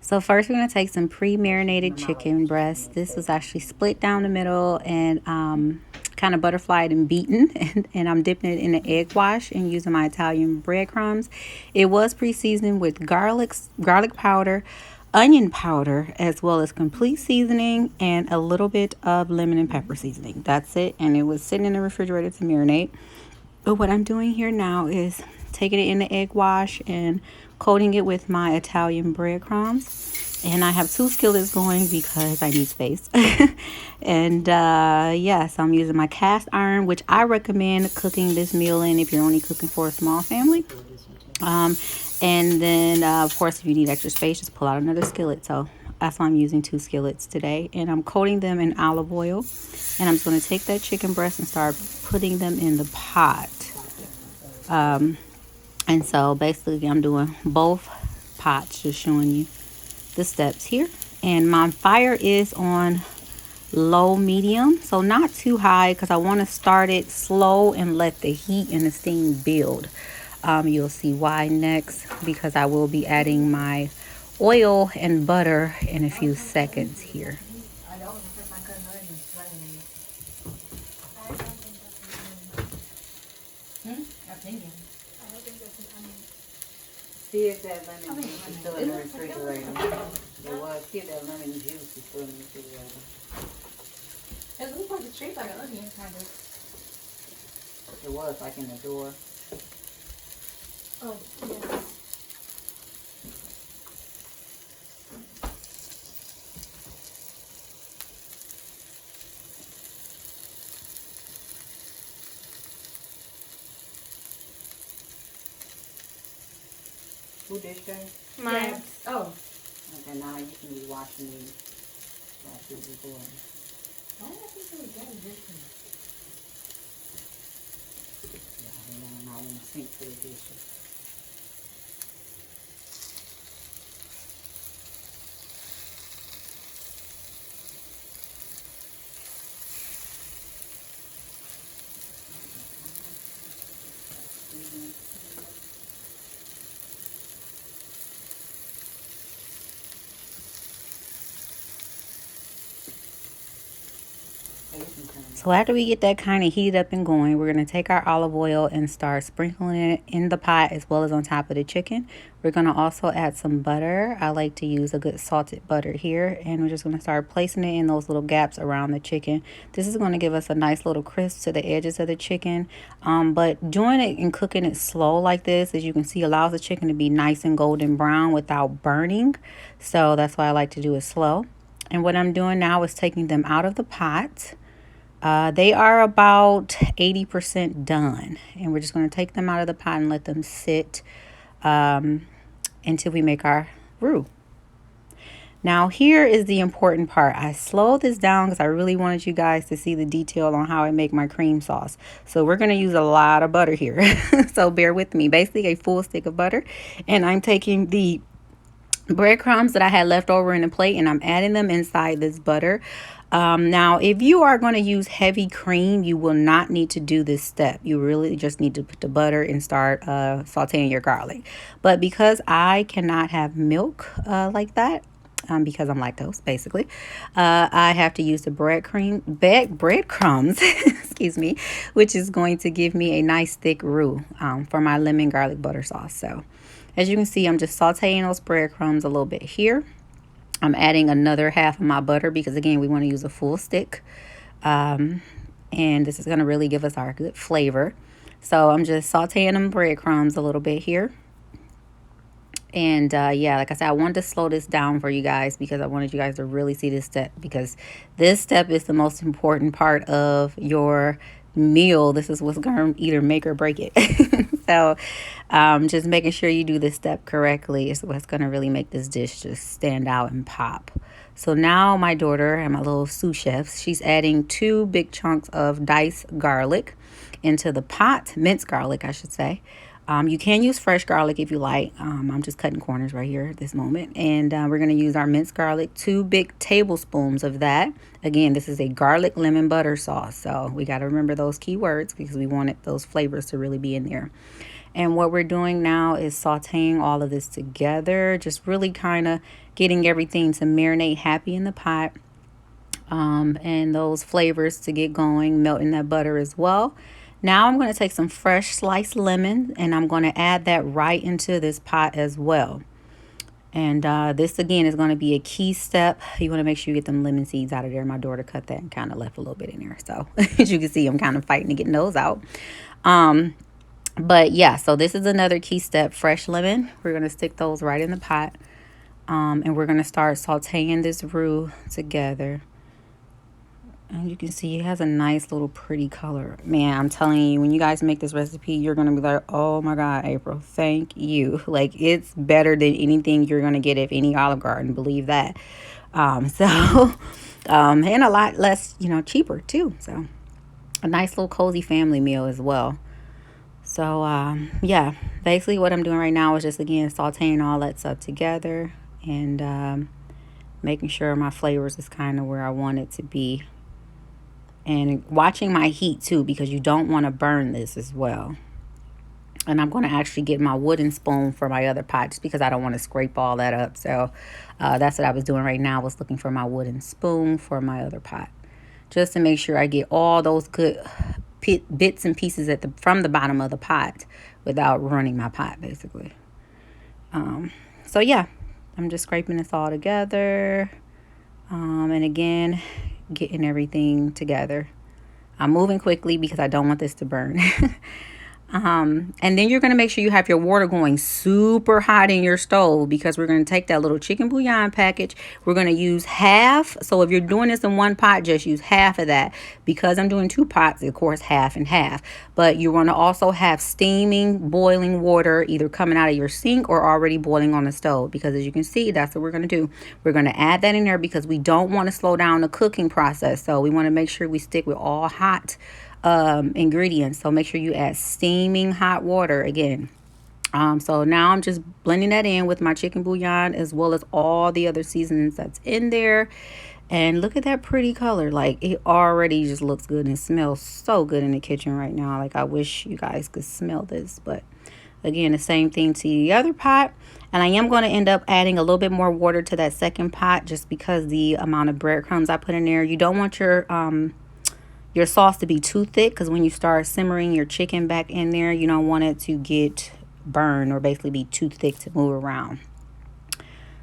So first we're going to take some pre-marinated chicken breast. This was actually split down the middle and kind of butterflied and beaten. And I'm dipping it in the egg wash and using my Italian breadcrumbs. It was pre-seasoned with garlic powder, onion powder, as well as complete seasoning and a little bit of lemon and pepper seasoning. That's it. And it was sitting in the refrigerator to marinate. But what I'm doing here now is taking it in the egg wash and coating it with my Italian breadcrumbs. And I have two skillets going because I need space. And yes, I'm using my cast iron, which I recommend cooking this meal in if you're only cooking for a small family. Um, and then, of course, if you need extra space, just pull out another skillet. So that's why I'm using two skillets today. And I'm coating them in olive oil. And I'm just going to take that chicken breast and start putting them in the pot. And so basically I'm doing both pots, just showing you the steps here. And my fire is on low medium, so not too high, because I want to start it slow and let the heat and the steam build. You'll see why next, because I will be adding my oil and butter in a few seconds here. See if that lemon juice is still in the refrigerator. It was. See if that lemon juice is still in the refrigerator. It looks like it's shaped like an onion, kind of. It was like in the door. Oh, yeah. Who dish that? Mine. Yes. Oh. Okay, now you can be watching me while she's recording. Why did I think it was that different? Yeah, I want to sink for the dishes. So after we get that kind of heated up and going, we're going to take our olive oil and start sprinkling it in the pot as well as on top of the chicken. We're going to also add some butter. I like to use a good salted butter here. And we're just going to start placing it in those little gaps around the chicken. This is going to give us a nice little crisp to the edges of the chicken. But doing it and cooking it slow like this, as you can see, allows the chicken to be nice and golden brown without burning. So that's why I like to do it slow. And what I'm doing now is taking them out of the pot. They are about 80% done, and we're just going to take them out of the pot and let them sit until we make our roux. Now here is the important part. I slowed this down because I really wanted you guys to see the detail on how I make my cream sauce. So we're going to use a lot of butter here. So bear with me. Basically a full stick of butter, and I'm taking the breadcrumbs that I had left over in a plate and I'm adding them inside this butter. Now, if you are going to use heavy cream, you will not need to do this step. You really just need to put the butter and start sauteing your garlic. But because I cannot have milk like that, because I'm lactose, basically, I have to use the breadcrumbs, excuse me, which is going to give me a nice thick roux for my lemon garlic butter sauce. So as you can see, I'm just sauteing those breadcrumbs a little bit here. I'm adding another half of my butter because, again, we want to use a full stick. And this is going to really give us our good flavor. So I'm just sauteing them breadcrumbs a little bit here. And yeah, like I said, I wanted to slow this down for you guys because I wanted you guys to really see this step, because this step is the most important part of your meal. This is what's going to either make or break it. So just making sure you do this step correctly is what's going to really make this dish just stand out and pop. So now my daughter and my little sous chef, she's adding 2 big chunks of diced garlic into the pot, minced garlic, I should say. You can use fresh garlic if you like. I'm just cutting corners right here at this moment. And we're going to use our minced garlic, 2 big tablespoons of that. Again, this is a garlic lemon butter sauce. So we got to remember those key words because we wanted those flavors to really be in there. And what we're doing now is sauteing all of this together, just really kind of getting everything to marinate happy in the pot, and those flavors to get going, melting that butter as well. Now I'm going to take some fresh sliced lemon and I'm going to add that right into this pot as well. And this again is going to be a key step. You want to make sure you get them lemon seeds out of there. My daughter cut that and kind of left a little bit in there. So as you can see, I'm kind of fighting to get those out. But yeah, so this is another key step, fresh lemon. We're going to stick those right in the pot. And we're going to start sauteing this roux together. And you can see it has a nice little pretty color. Man, I'm telling you, when you guys make this recipe, you're going to be like, oh my God, April, thank you. Like, it's better than anything you're going to get at any Olive Garden, believe that. And a lot less, cheaper too. So a nice little cozy family meal as well. So, yeah, basically what I'm doing right now is just, again, sauteing all that stuff together and making sure my flavors is kind of where I want it to be. And watching my heat too, because you don't want to burn this as well. And I'm going to actually get my wooden spoon for my other pot just because I don't want to scrape all that up. So that's what I was doing right now, was looking for my wooden spoon for my other pot, just to make sure I get all those good bits and pieces from the bottom of the pot without ruining my pot, basically. So yeah, I'm just scraping this all together. And again, getting everything together. I'm moving quickly because I don't want this to burn. And then you're going to make sure you have your water going super hot in your stove, because we're going to take that little chicken bouillon package. We're going to use half. So if you're doing this in one pot, just use half of that. Because I'm doing 2 pots, of course, half and half. But you're going to also have steaming, boiling water either coming out of your sink or already boiling on the stove. Because as you can see, that's what we're going to do. We're going to add that in there because we don't want to slow down the cooking process. So we want to make sure we stick with all hot ingredients. So make sure you add steaming hot water again. So now I'm just blending that in with my chicken bouillon as well as all the other seasonings that's in there. And look at that pretty color. Like, it already just looks good and smells so good in the kitchen right now. Like, I wish you guys could smell this. But again, the same thing to the other pot. And I am going to end up adding a little bit more water to that second pot just because the amount of breadcrumbs I put in there. You don't want your sauce to be too thick, because when you start simmering your chicken back in there, you don't want it to get burned or basically be too thick to move around.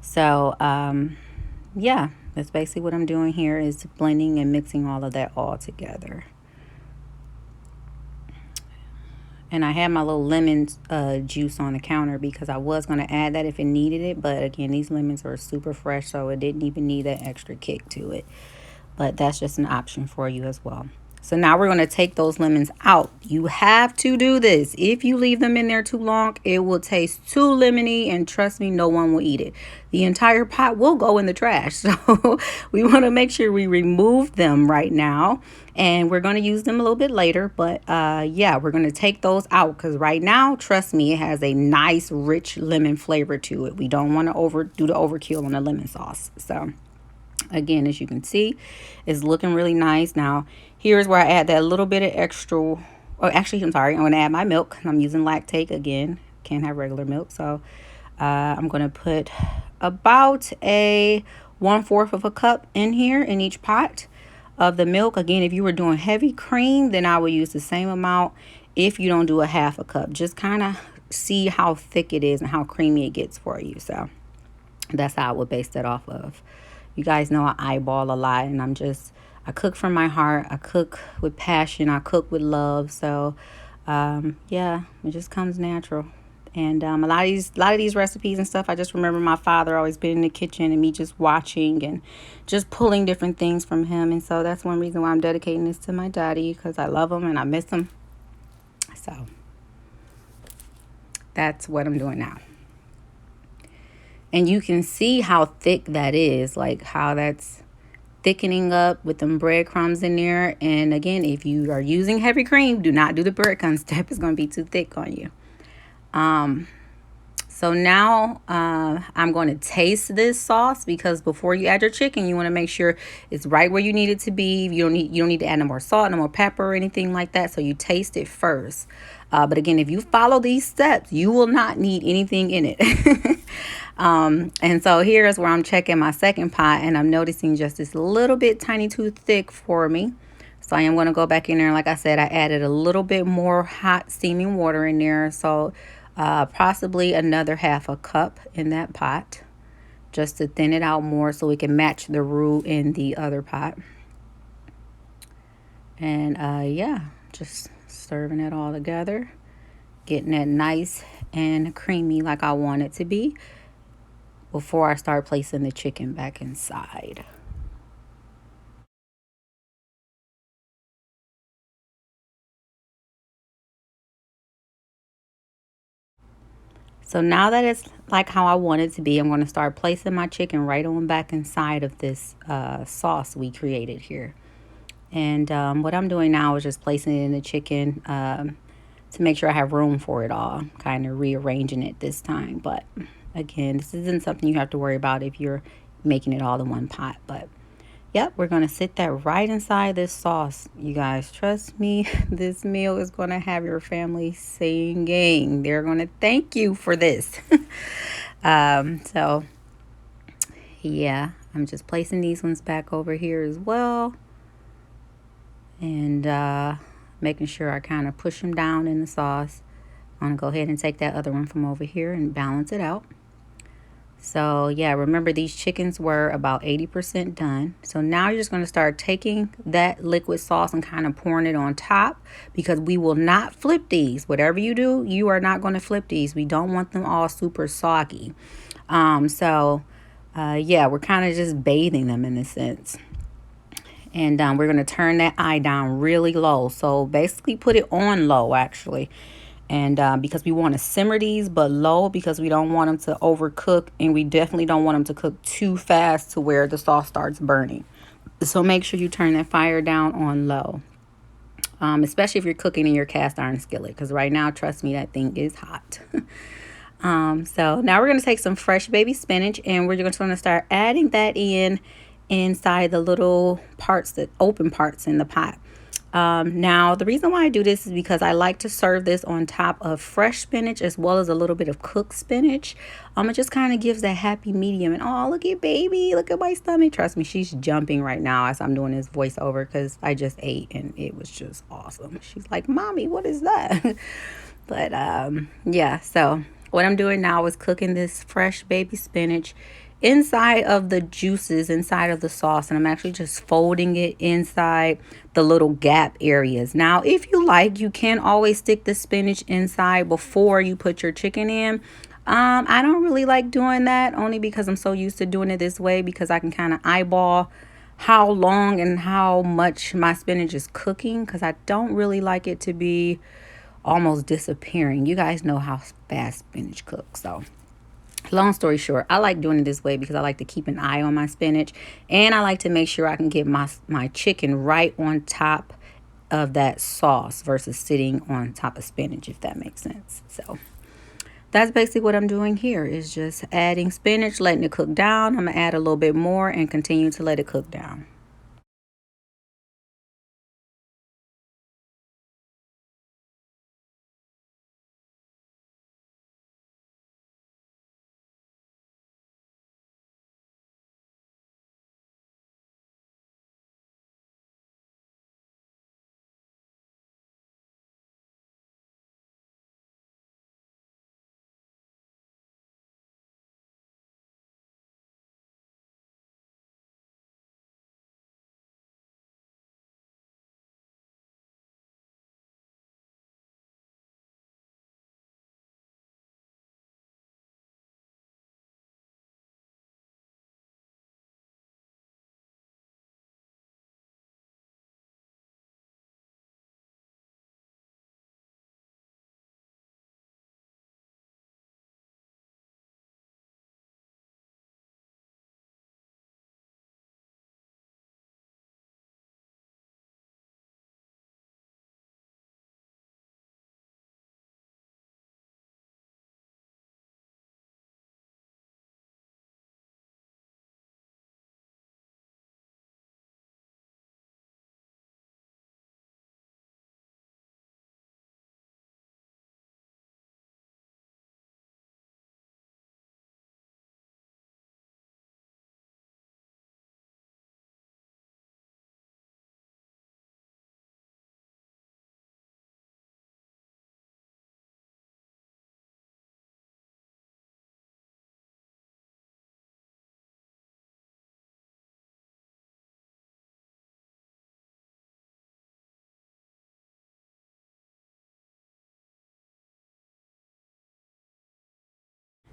So yeah, that's basically what I'm doing here, is blending and mixing all of that all together. And I had my little lemon juice on the counter because I was going to add that if it needed it. But again, these lemons are super fresh, so it didn't even need that extra kick to it. But that's just an option for you as well. So now we're going to take those lemons out. You have to do this. If you leave them in there too long, it will taste too lemony, and trust me, no one will eat it. The entire pot will go in the trash. So we want to make sure we remove them right now, and we're going to use them a little bit later. But yeah, we're going to take those out because right now, trust me, it has a nice rich lemon flavor to it. We don't want to do the overkill on the lemon sauce. So again, as you can see, it's looking really nice. Now, here's where I add that little bit of extra. Oh, actually, I'm sorry. I'm going to add my milk. I'm using lactate again. Can't have regular milk. So I'm going to put about a 1/4 of a cup in here in each pot of the milk. Again, if you were doing heavy cream, then I would use the same amount. If you don't do a 1/2 cup, just kind of see how thick it is and how creamy it gets for you. So that's how I would base that off of. You guys know I eyeball a lot, and I cook from my heart. I cook with passion. I cook with love. So, yeah, it just comes natural. And a lot of these recipes and stuff, I just remember my father always being in the kitchen and me just watching and just pulling different things from him. And so that's one reason why I'm dedicating this to my daddy, because I love him and I miss him. So that's what I'm doing now. And you can see how thick that is, like how that's thickening up with them breadcrumbs in there. And again, if you are using heavy cream, do not do the breadcrumb step. It's going to be too thick on you. So now I'm going to taste this sauce, because before you add your chicken, you want to make sure it's right where you need it to be. You don't need to add no more salt, no more pepper or anything like that. So you taste it first. But again, if you follow these steps, you will not need anything in it. And so here's where I'm checking my second pot, and I'm noticing just this little bit tiny too thick for me. So I am going to go back in there. Like I said, I added a little bit more hot steaming water in there. So possibly another half a cup in that pot, just to thin it out more so we can match the roux in the other pot. And yeah, just serving it all together, getting it nice and creamy like I want it to be before I start placing the chicken back inside. So now that it's like how I want it to be, I'm going to start placing my chicken right on back inside of this sauce we created here. And what I'm doing now is just placing it in the chicken to make sure I have room for it all. Kind of rearranging it this time. But again, this isn't something you have to worry about if you're making it all in one pot. But yep, we're going to sit that right inside this sauce. You guys, trust me, this meal is going to have your family singing. They're going to thank you for this. So, yeah, I'm just placing these ones back over here as well. And making sure I kind of push them down in the sauce. I'm going to go ahead and take that other one from over here and balance it out. So yeah, remember these chickens were about 80% done. So now you're just going to start taking that liquid sauce and kind of pouring it on top, because we will not flip these. Whatever you do, you are not going to flip these. We don't want them all super soggy. Yeah, we're kind of just bathing them in a sense. And we're going to turn that eye down really low. So basically put it on low actually. And because we want to simmer these but low, because we don't want them to overcook, and we definitely don't want them to cook too fast to where the sauce starts burning. So make sure you turn that fire down on low, especially if you're cooking in your cast iron skillet, because right now, trust me, that thing is hot. So now we're going to take some fresh baby spinach, and we're just going to start adding that in inside the little parts, the open parts in the pot. Now, the reason why I do this is because I like to serve this on top of fresh spinach as well as a little bit of cooked spinach. It just kind of gives that happy medium. And oh, look at baby, look at my stomach. Trust me, she's jumping right now as I'm doing this voiceover because I just ate and it was just awesome. She's like, Mommy, what is that? But yeah, so what I'm doing now is cooking this fresh baby spinach inside of the juices inside of the sauce, and I'm actually just folding it inside the little gap areas. Now if you like, you can always stick the spinach inside before you put your chicken in. I don't really like doing that, only because I'm so used to doing it this way, because I can kind of eyeball how long and how much my spinach is cooking, because I don't really like it to be almost disappearing. You guys know how fast spinach cooks. So long story short, I like doing it this way because I like to keep an eye on my spinach, and I like to make sure I can get my chicken right on top of that sauce versus sitting on top of spinach, if that makes sense. So that's basically what I'm doing here, is just adding spinach, letting it cook down. I'm gonna add a little bit more and continue to let it cook down.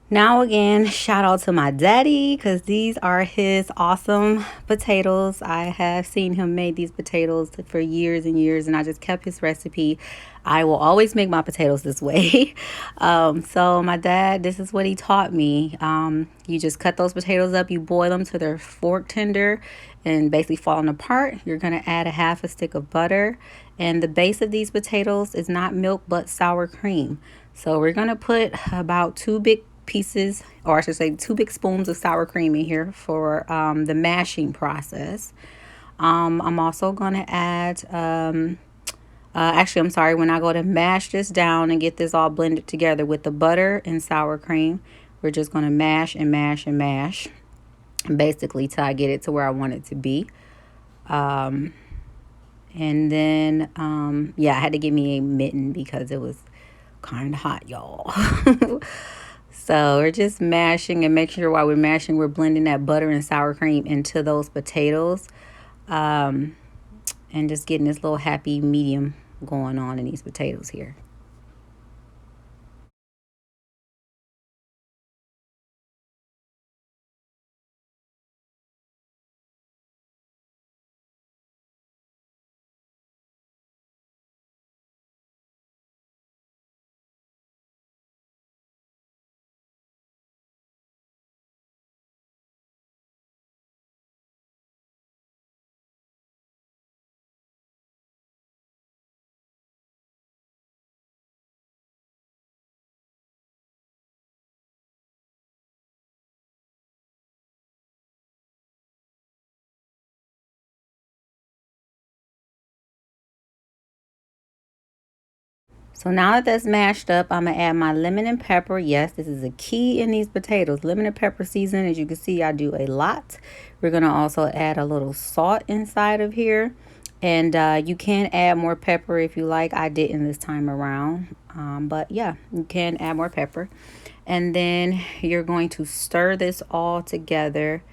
Now again, shout out to my daddy because these are his awesome potatoes. I have seen him make these potatoes for years and years, and I just kept his recipe. I will always make my potatoes this way. So my dad, this is what he taught me. You just cut those potatoes up, you boil them till they're fork tender and basically falling apart. You're gonna add a half a stick of butter, and the base of these potatoes is not milk but sour cream. So we're gonna put about two big pieces, or I should say, two big spoons of sour cream in here for the mashing process. I'm also going to add, actually, I'm sorry, when I go to mash this down and get this all blended together with the butter and sour cream, we're just going to mash and mash and mash, basically, till I get it to where I want it to be. And then, yeah, I had to give me a mitten because it was kind of hot, y'all. So we're just mashing and make sure while we're mashing, we're blending that butter and sour cream into those potatoes, um, and just getting this little happy medium going on in these potatoes here. So now that that's mashed up, I'm gonna add my lemon and pepper. Yes, this is a key in these potatoes. Lemon and pepper seasoning, as you can see, I do a lot. We're gonna also add a little salt inside of here. And you can add more pepper if you like. I didn't this time around. But yeah, you can add more pepper. And then you're going to stir this all together.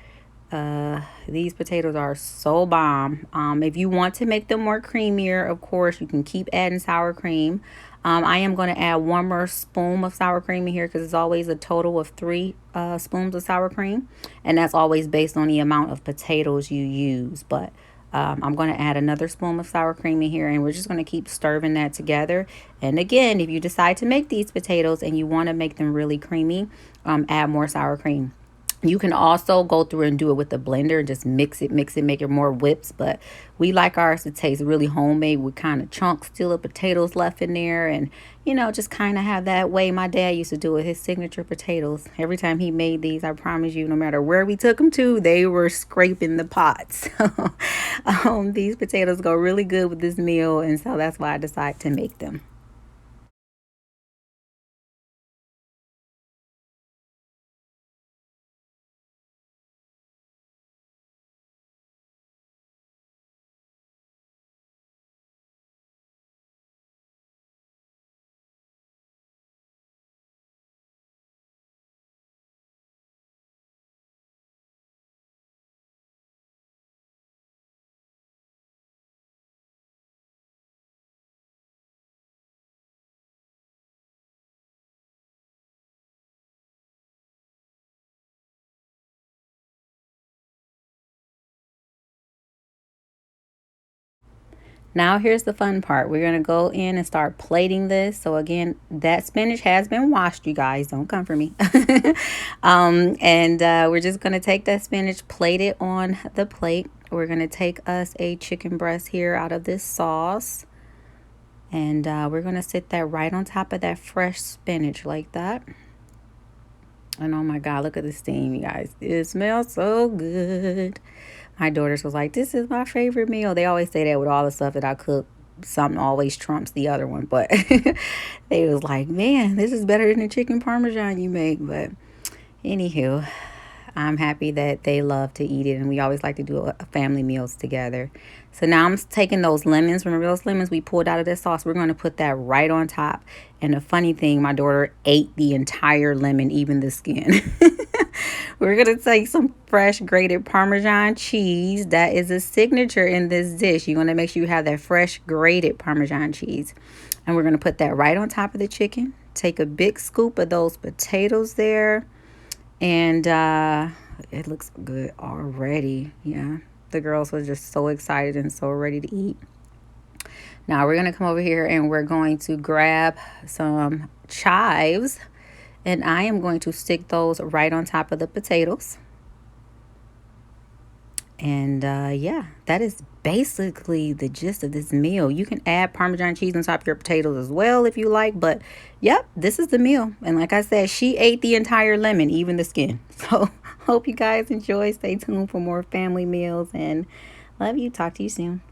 These potatoes are so bomb. If you want to make them more creamier, of course, you can keep adding sour cream. I am going to add one more spoon of sour cream in here because it's always a total of three spoons of sour cream. And that's always based on the amount of potatoes you use. But I'm going to add another spoon of sour cream in here, and we're just going to keep stirring that together. And again, if you decide to make these potatoes and you want to make them really creamy, add more sour cream. You can also go through and do it with the blender and just mix it, make it more whips. But we like ours to taste really homemade with kind of chunks still of potatoes left in there. And, you know, just kind of have that way my dad used to do it, his signature potatoes. Every time he made these, I promise you, no matter where we took them to, they were scraping the pots. These potatoes go really good with this meal. And so that's why I decided to make them. Now here's the fun part. We're going to go in and start plating this. So again, that spinach has been washed, you guys. Don't come for me. And we're just going to take that spinach, plate it on the plate. We're going to take us a chicken breast here out of this sauce. And we're going to sit that right on top of that fresh spinach like that. And oh my God, look at the steam, you guys. It smells so good. My daughters was like, this is my favorite meal. They always say that with all the stuff that I cook. Something always trumps the other one. But they was like, man, this is better than the chicken parmesan you make. But anywho, I'm happy that they love to eat it, and we always like to do a family meals together. So now I'm taking those lemons. Remember those lemons we pulled out of this sauce? We're going to put that right on top. And the funny thing, my daughter ate the entire lemon, even the skin. We're going to take some fresh grated Parmesan cheese. That is a signature in this dish. You want to make sure you have that fresh grated Parmesan cheese. And we're going to put that right on top of the chicken. take a big scoop of those potatoes there. And it looks good already. Yeah, the girls were just so excited and so ready to eat. Now we're going to come over here and we're going to grab some chives. And I am going to stick those right on top of the potatoes. And yeah, that is basically the gist of this meal. You can add Parmesan cheese on top of your potatoes as well if you like. But yep, this is the meal. And like I said, she ate the entire lemon, even the skin. So hope you guys enjoy. Stay tuned for more family meals. And love you. Talk to you soon.